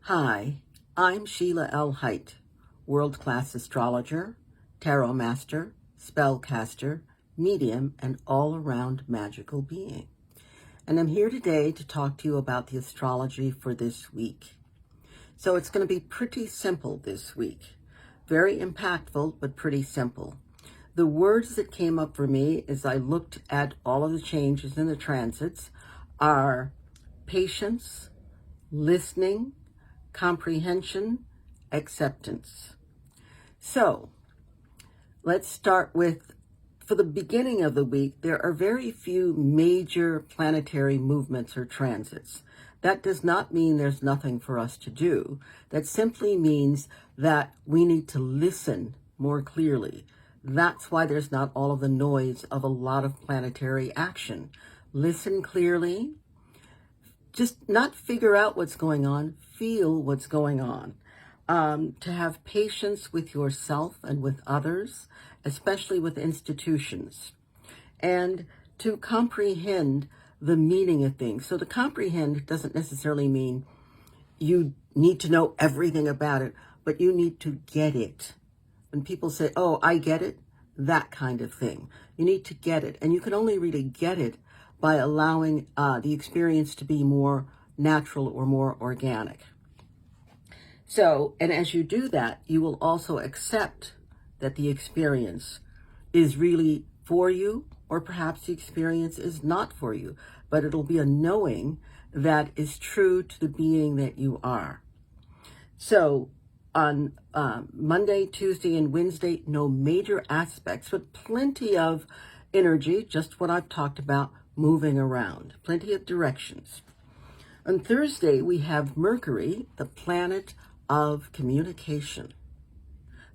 Hi, I'm Sheilaa Hite, world-class astrologer, tarot master, spellcaster, medium, and all-around magical being. And I'm here today to talk to you about the astrology for this week. So it's going to be pretty simple this week. Very impactful, but pretty simple. The words that came up for me as I looked at all of the changes in the transits are patience, listening, comprehension, acceptance. So let's start with, for the beginning of the week, there are very few major planetary movements or transits. That does not mean there's nothing for us to do. That simply means that we need to listen more clearly. That's why there's not all of the noise of a lot of planetary action. Listen clearly. Just not figure out what's going on, feel what's going on. To have patience with yourself and with others, especially with institutions, and to comprehend the meaning of things. So to comprehend doesn't necessarily mean you need to know everything about it, but you need to get it. When people say, oh, I get it, that kind of thing. You need to get it. And you can only really get it by allowing the experience to be more natural or more organic. So, and as you do that, you will also accept that the experience is really for you, or perhaps the experience is not for you, but it'll be a knowing that is true to the being that you are. So on Monday, Tuesday, and Wednesday, no major aspects, but plenty of energy, just what I've talked about, moving around, plenty of directions. On Thursday, we have Mercury, the planet of communication,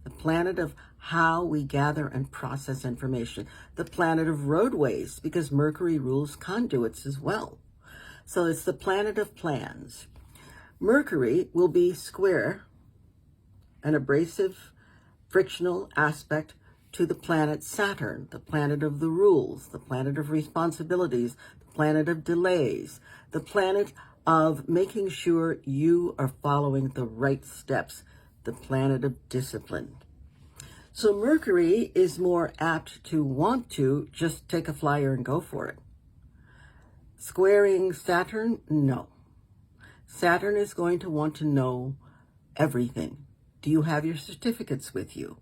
the planet of how we gather and process information, the planet of roadways, because Mercury rules conduits as well. So it's the planet of plans. Mercury will be square, an abrasive, frictional aspect to the planet Saturn, the planet of the rules, the planet of responsibilities, the planet of delays, the planet of making sure you are following the right steps, the planet of discipline. So Mercury is more apt to want to just take a flyer and go for it. Squaring Saturn, no. Saturn is going to want to know everything. Do you have your certificates with you?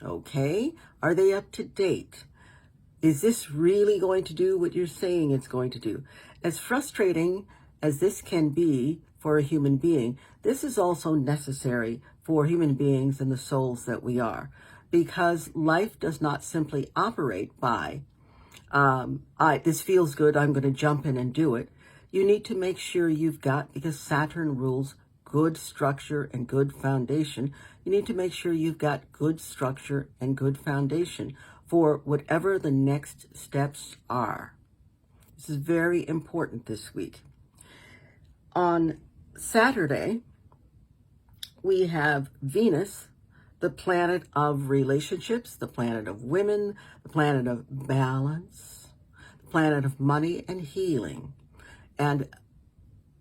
Okay. Are they up to date? Is this really going to do what you're saying it's going to do? As frustrating as this can be for a human being, this is also necessary for human beings and the souls that we are, because life does not simply operate by, this feels good, I'm going to jump in and do it. You need to make sure you've got, because Saturn rules good structure and good foundation, you need to make sure you've got good structure and good foundation for whatever the next steps are. This is very important this week. On Saturday, we have Venus, the planet of relationships, the planet of women, the planet of balance, the planet of money and healing, and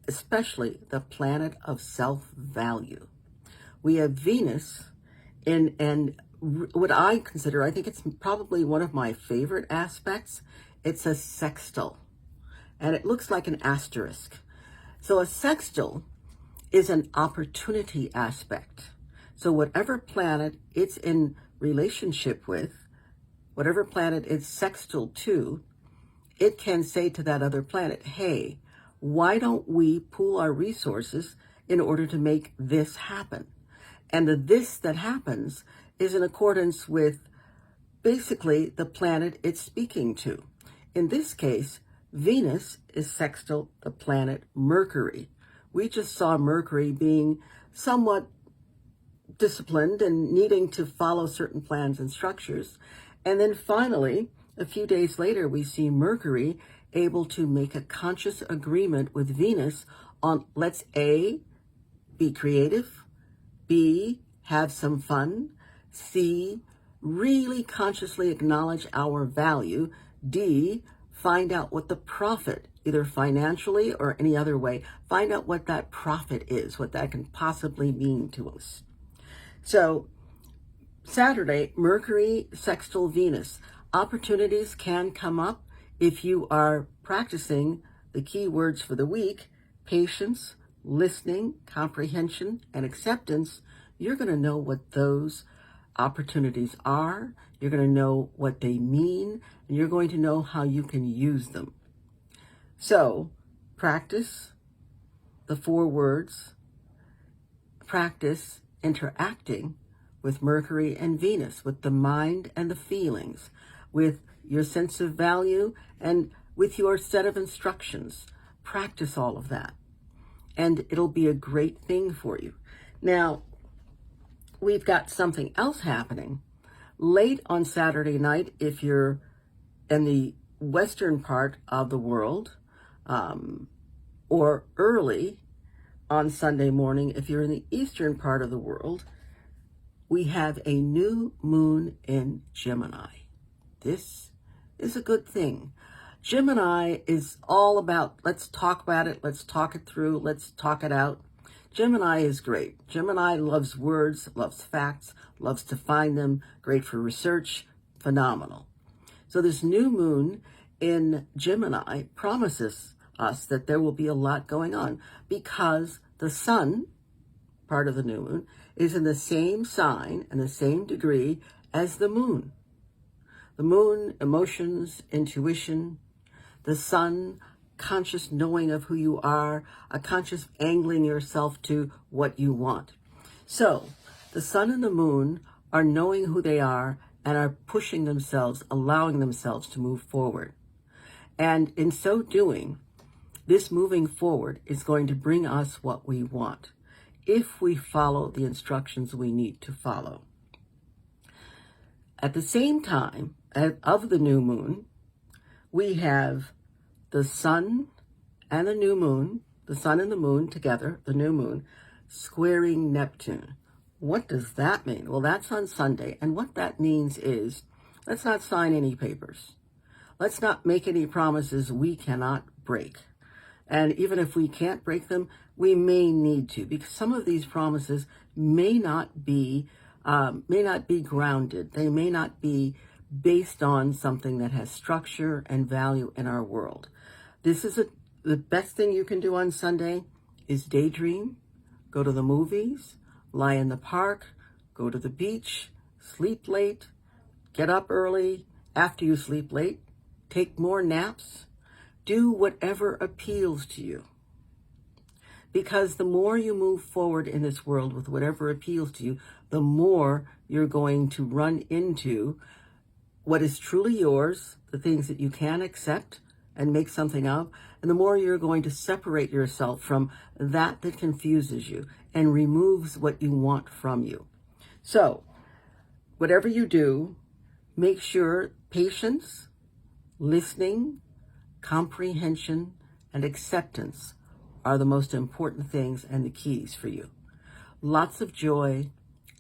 especially the planet of self-value. We have Venus in what I consider, I think it's probably one of my favorite aspects. It's a sextile, and it looks like an asterisk. So a sextile is an opportunity aspect. So whatever planet it's in relationship with, whatever planet it's sextile to, it can say to that other planet, hey, why don't we pool our resources in order to make this happen? And the this that happens is in accordance with basically the planet it's speaking to. In this case, Venus is sextile the planet Mercury. We just saw Mercury being somewhat disciplined and needing to follow certain plans and structures. And then finally, a few days later, we see Mercury able to make a conscious agreement with Venus on let's A, be creative, B, have some fun, C, really consciously acknowledge our value, D, find out what the profit either financially or any other way. Find out what that profit is, what that can possibly mean to us. So Saturday, Mercury sextile Venus. Opportunities can come up if you are practicing the key words for the week: patience, listening, comprehension, and acceptance. You're going to know what those opportunities are. You're going to know what they mean, and you're going to know how you can use them. So practice the 4 words, practice interacting with Mercury and Venus, with the mind and the feelings, with your sense of value, and with your set of instructions. Practice all of that, and it'll be a great thing for you. Now, we've got something else happening late on Saturday night if you're in the western part of the world, or early on Sunday morning if you're in the eastern part of the world. We have a new moon in Gemini. This is a good thing. Gemini is all about, let's talk about it, let's talk it through, let's talk it out. Gemini is great. Gemini loves words, loves facts, loves to find them, great for research, phenomenal. So this new moon in Gemini promises us that there will be a lot going on because the sun, part of the new moon, is in the same sign and the same degree as the moon. The moon, emotions, intuition. The sun, conscious knowing of who you are, a conscious angling yourself to what you want. So the sun and the moon are knowing who they are and are pushing themselves, allowing themselves to move forward. And in so doing, this moving forward is going to bring us what we want if we follow the instructions we need to follow. At the same time of the new moon, we have the sun and the new moon, the sun and the moon together, the new moon, squaring Neptune. What does that mean? Well, that's on Sunday. And what that means is, let's not sign any papers. Let's not make any promises we cannot break. And even if we can't break them, we may need to, because some of these promises may not be grounded. They may not be based on something that has structure and value in our world. This is the best thing you can do on Sunday is daydream, go to the movies, lie in the park, go to the beach, sleep late, get up early after you sleep late, take more naps, do whatever appeals to you. Because the more you move forward in this world with whatever appeals to you, the more you're going to run into what is truly yours, the things that you can accept and make something of, and the more you're going to separate yourself from that confuses you and removes what you want from you. So, whatever you do, make sure patience, listening, comprehension, and acceptance are the most important things and the keys for you. Lots of joy,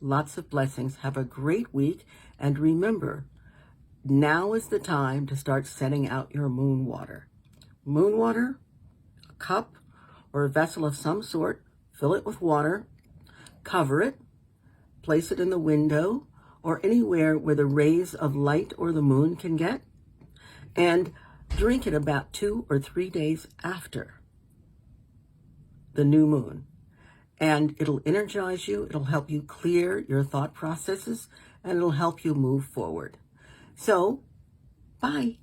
lots of blessings. Have a great week. And remember, now is the time to start setting out your moon water. Moon water, a cup or a vessel of some sort, fill it with water, cover it, place it in the window or anywhere where the rays of light or the moon can get, and drink it about 2 or 3 days after the new moon. And it'll energize you, it'll help you clear your thought processes, and it'll help you move forward. So, bye.